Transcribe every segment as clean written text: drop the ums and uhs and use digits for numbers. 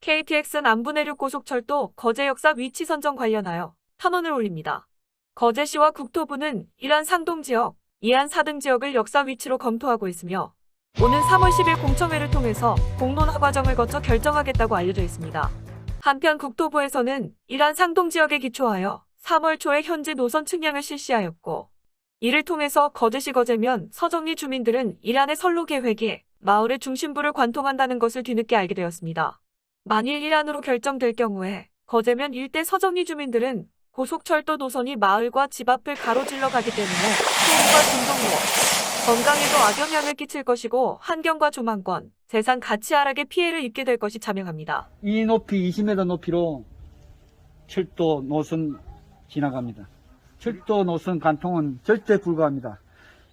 KTX 남부내륙고속철도 거제 역사 위치 선정 관련하여 탄원을 올립니다. 거제시와 국토부는 이란 상동 지역, 이안 4등 지역을 역사 위치로 검토하고 있으며 오는 3월 10일 공청회를 통해서 공론화 과정을 거쳐 결정하겠다고 알려져 있습니다. 한편 국토부에서는 이란 상동 지역에 기초하여 3월 초에 현지 노선 측량을 실시하였고 이를 통해서 거제시 거제면 서정리 주민들은 이란의 선로 계획이 마을의 중심부를 관통한다는 것을 뒤늦게 알게 되었습니다. 만일 이란으로 결정될 경우에 거제면 일대 서정리 주민들은 고속철도 노선이 마을과 집 앞을 가로질러 가기 때문에 소음과 중동로, 건강에도 악영향을 끼칠 것이고 환경과 조망권, 재산 가치 하락에 피해를 입게 될 것이 자명합니다. 이 높이 20m 높이로 철도 노선 지나갑니다. 철도 노선 관통은 절대 불가합니다.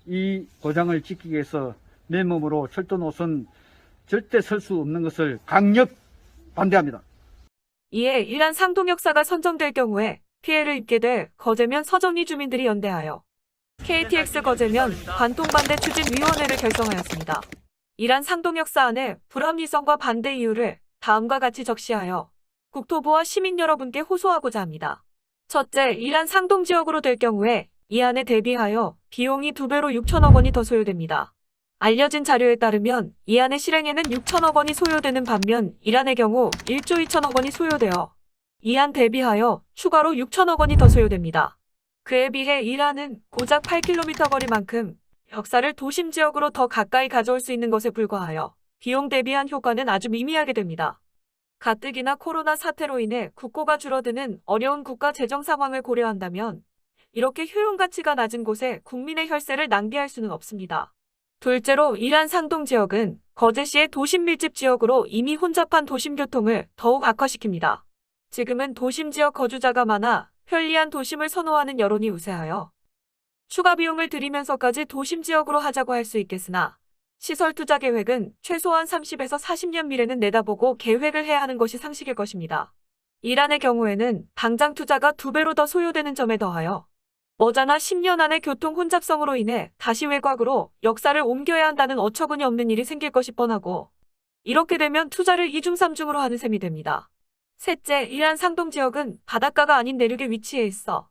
이 보장을 지키기 위해서 맨몸으로 철도 노선 절대 설 수 없는 것을 강력 반대합니다. 이에 이란 상동 역사가 선정될 경우에 피해를 입게 될 거제면 서정리 주민들이 연대하여 KTX 거제면 관통반대 추진위원회를 결성하였습니다. 이란 상동 역사안의 불합리성과 반대 이유를 다음과 같이 적시하여 국토부와 시민 여러분께 호소하고자 합니다. 첫째, 이란 상동 지역으로 될 경우에 이 안에 대비하여 비용이 2배로 6천억 원이 더 소요됩니다. 알려진 자료에 따르면 이 안의 실행에는 6천억 원이 소요되는 반면 이란의 경우 1조 2천억 원이 소요되어 이 안 대비하여 추가로 6천억 원이 더 소요됩니다. 그에 비해 이란은 고작 8km 거리만큼 역사를 도심 지역으로 더 가까이 가져올 수 있는 것에 불과하여 비용 대비한 효과는 아주 미미하게 됩니다. 가뜩이나 코로나 사태로 인해 국고가 줄어드는 어려운 국가 재정 상황을 고려한다면 이렇게 효용 가치가 낮은 곳에 국민의 혈세를 낭비할 수는 없습니다. 둘째로 이란 상동 지역은 거제시의 도심 밀집 지역으로 이미 혼잡한 도심교통을 더욱 악화시킵니다. 지금은 도심 지역 거주자가 많아 편리한 도심을 선호하는 여론이 우세하여 추가 비용을 들이면서까지 도심 지역으로 하자고 할 수 있겠으나 시설 투자 계획은 최소한 30에서 40년 미래는 내다보고 계획을 해야 하는 것이 상식일 것입니다. 이란의 경우에는 당장 투자가 2배로 더 소요되는 점에 더하여 머지않아 10년 안에 교통 혼잡성으로 인해 다시 외곽으로 역사를 옮겨야 한다는 어처구니 없는 일이 생길 것이 뻔하고 이렇게 되면 투자를 2중 3중으로 하는 셈이 됩니다. 셋째, 이란 상동 지역은 바닷가가 아닌 내륙에 위치해 있어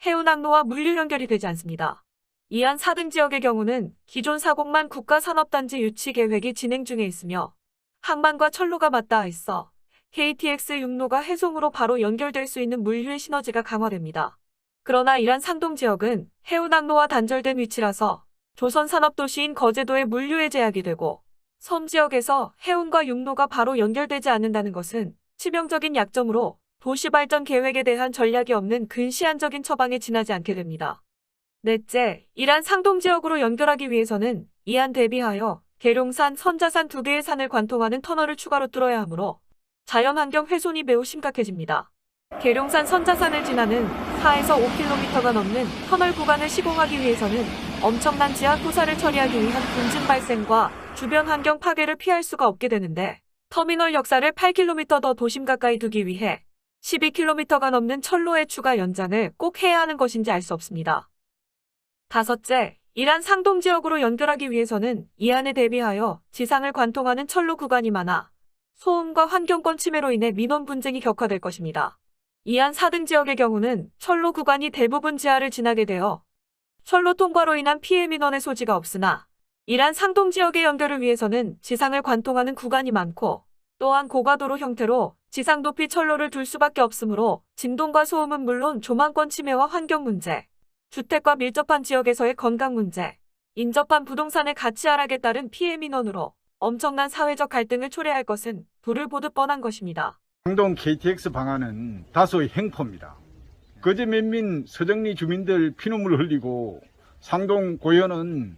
해운항로와 물류 연결이 되지 않습니다. 이안 4등 지역의 경우는 기존 사곡만 국가산업단지 유치 계획이 진행 중에 있으며 항만과 철로가 맞닿아 있어 KTX 육로가 해송으로 바로 연결될 수 있는 물류의 시너지가 강화됩니다. 그러나 이란 상동 지역은 해운항로와 단절된 위치라서 조선산업도시인 거제도의 물류에 제약이 되고 섬 지역에서 해운과 육로가 바로 연결되지 않는다는 것은 치명적인 약점으로 도시발전 계획에 대한 전략이 없는 근시안적인 처방에 지나지 않게 됩니다. 넷째, 이란 상동 지역으로 연결하기 위해서는 이안 대비하여 계룡산, 선자산 2개의 산을 관통하는 터널을 추가로 뚫어야 하므로 자연환경 훼손이 매우 심각해집니다. 계룡산 선자산을 지나는 4에서 5km가 넘는 터널 구간을 시공하기 위해서는 엄청난 지하 토사를 처리하기 위한 분진 발생과 주변 환경 파괴를 피할 수가 없게 되는데 터미널 역사를 8km 더 도심 가까이 두기 위해 12km가 넘는 철로의 추가 연장을 꼭 해야 하는 것인지 알 수 없습니다. 다섯째, 이란 상동 지역으로 연결하기 위해서는 이 안에 대비하여 지상을 관통하는 철로 구간이 많아 소음과 환경권 침해로 인해 민원 분쟁이 격화될 것입니다. 이안 4등 지역의 경우는 철로 구간이 대부분 지하를 지나게 되어 철로 통과로 인한 피해 민원의 소지가 없으나 이란 상동 지역의 연결을 위해서는 지상을 관통하는 구간이 많고 또한 고가도로 형태로 지상 높이 철로를 둘 수밖에 없으므로 진동과 소음은 물론 조망권 침해와 환경 문제, 주택과 밀접한 지역에서의 건강 문제, 인접한 부동산의 가치 하락에 따른 피해 민원으로 엄청난 사회적 갈등을 초래할 것은 불을 보듯 뻔한 것입니다. 상동 KTX 방안은 다소의 행포입니다. 거제 면민 서정리 주민들 피눈물 흘리고 상동 고현은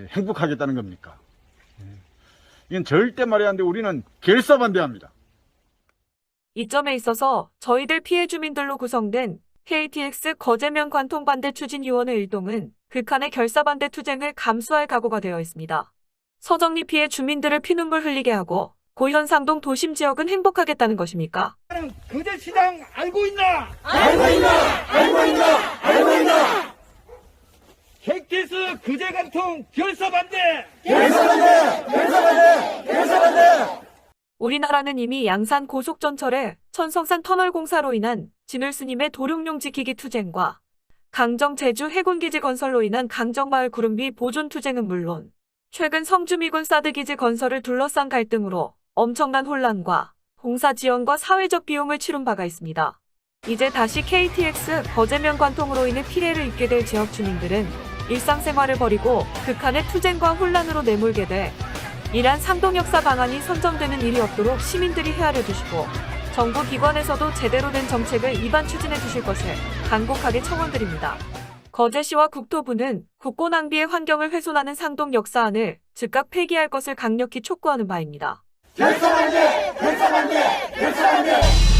행복하겠다는 겁니까? 이건 절대 말이 안 돼. 우리는 결사 반대합니다. 이 점에 있어서 저희들 피해 주민들로 구성된 KTX 거제면 관통반대 추진위원회 일동은 극한의 결사반대 투쟁을 감수할 각오가 되어 있습니다. 서정리 피해 주민들을 피눈물 흘리게 하고 고현상동 도심 지역은 행복하겠다는 것입니까? 거제시장 알고 있나? 알고 있나? 알고 있나? 알고 있나? KTX 거제관통 결사 반대! 결사 반대! 결사 반대! 결사 반대! 우리나라는 이미 양산 고속전철의 천성산 터널 공사로 인한 진울스님의 도룡뇽 지키기 투쟁과 강정 제주 해군기지 건설로 인한 강정마을 구름비 보존 투쟁은 물론 최근 성주미군 사드기지 건설을 둘러싼 갈등으로 엄청난 혼란과 공사 지연과 사회적 비용을 치룬 바가 있습니다. 이제 다시 KTX 거제면 관통으로 인해 피해를 입게 될 지역 주민들은 일상생활을 버리고 극한의 투쟁과 혼란으로 내몰게 돼 이러한 상동역사 방안이 선정되는 일이 없도록 시민들이 헤아려 주시고 정부 기관에서도 제대로 된 정책을 입안 추진해 주실 것을 간곡하게 청원드립니다. 거제시와 국토부는 국고 낭비의 환경을 훼손하는 상동역사안을 즉각 폐기할 것을 강력히 촉구하는 바입니다. 결사반대! 결사반대! 결사반대!